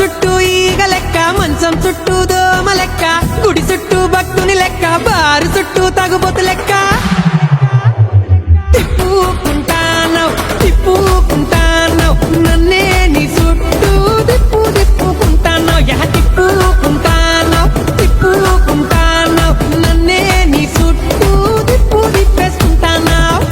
చుట్టూ ఈగ లెక్క, మంచం చుట్టూ దోమ లెక్క, గుడి చుట్టూ భక్తుని లెక్క, బారు చుట్టూ తగుబోతు లెక్క. తిప్పుకుంటానవ్ తిప్పుకుంటానవ్ నన్నే నీ చుట్టూ తిప్పుకుంటానవ్. తిప్పుకుంటానవ్ తిప్పుకుంటానవ్ నన్నే నీ చుట్టూ తిప్పేసుకుంటానవ్.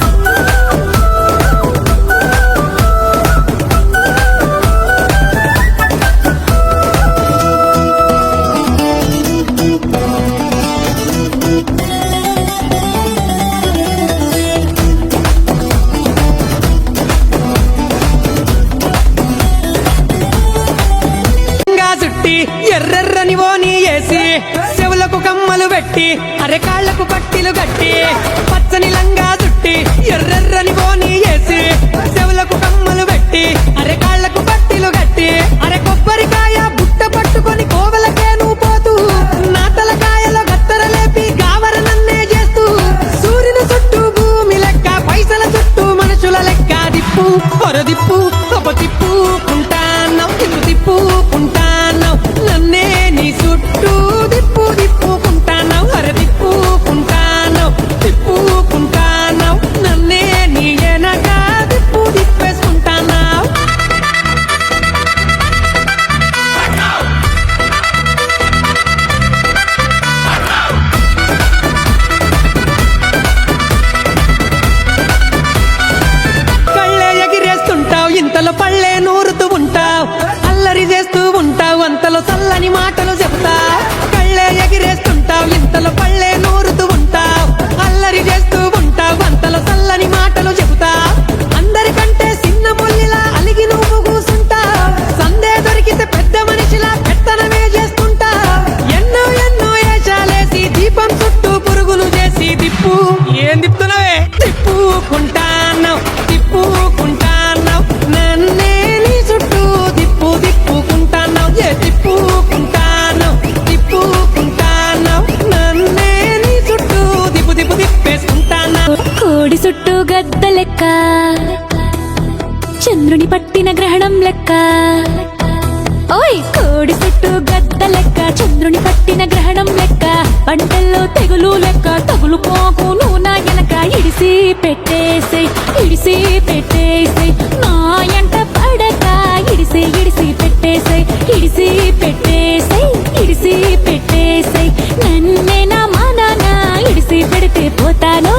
ఎర్రెర్రని ఓని వేసి చెవులకు కమ్మలు పెట్టి అరెకాళ్లకు పట్టిలు కట్టి పచ్చని లంగా చుట్టి ఎర్రెర్రని ఓని వేసి చెవులకు కమ్మలు పెట్టి అరెకాళ్లకు పట్టిలు కట్టి అరె కొబ్బరికాయ బుట్ట పట్టుకొని కోవలకే నువ్వు పోతూ నా తలకాయలో గత్తర లేపి గావర నన్నే చేస్తూ సూర్యుని చుట్టూ భూమి లెక్క పైసల చుట్టూ మనుషుల లెక్క దిప్పు పొరదిప్పు తొప్ప తిప్పుకుంటాను ఇల్లు తిప్పుకుంటాను నన్నే నీ చుట్టూ తిప్పుకుంటాను అర తిప్పుకుంటాను తిప్పుకుంటాను నన్నే నీ వెనక తిప్పేసుకుంటాను. కళ్ళే ఎగిరేస్తుంటావు ఇంతలో పళ్ళే నూరుతూ ఉంటావు, అల్లరి చేస్తూ ఉంటావు అంతలో చల్లని మాటలు చెప్తావు. కళ్ళే ఎగిరేస్తుంటావు ఇంతలో పళ్ళే నూరుతూ ఉంటావు, అల్లరి చేస్తూ ఉంటావు అంతలో చల్లని మాటలు చెబుతావు. అందరికంటే చిన్న ముల్లిలా అలిగి నువ్వు కూసుంటావు, సందే దొరికితే పెద్ద మనిషిలా పెత్తనమే చేస్తుంటావు. ఎన్నో ఎన్నో ఏషాలేసి దీపం చుట్టూ పురుగులు చేసి ఏం తిప్పుతున్నావే తిప్పుకుంటాను తిప్పుకుంటాను నన్నే నీ చుట్టూ తిప్పుకుంటాను తిప్పుకుంటాను తిప్పుకుంటాను నన్నే నీ చుట్టూ తిప్పేసుకుంటాను. కోడి చుట్టూ గద్ద లెక్క, చంద్రుని పట్టిన గ్రహణం లెక్క. ఓయ్ కోడి చుట్టూ గద్ద లెక్క, చంద్రుని పట్టిన గ్రహణం లెక్క, పంటల్లో తెగులు లెక్క తగులుకోకు నువ్వు నా వెనక ఇడిసి పెట్టేసేయ్ నా ఎంట పడక ఇడిసి పెట్టేసేయ్ నన్నే నా మానాన ఇడిసి పెడితే పోతాను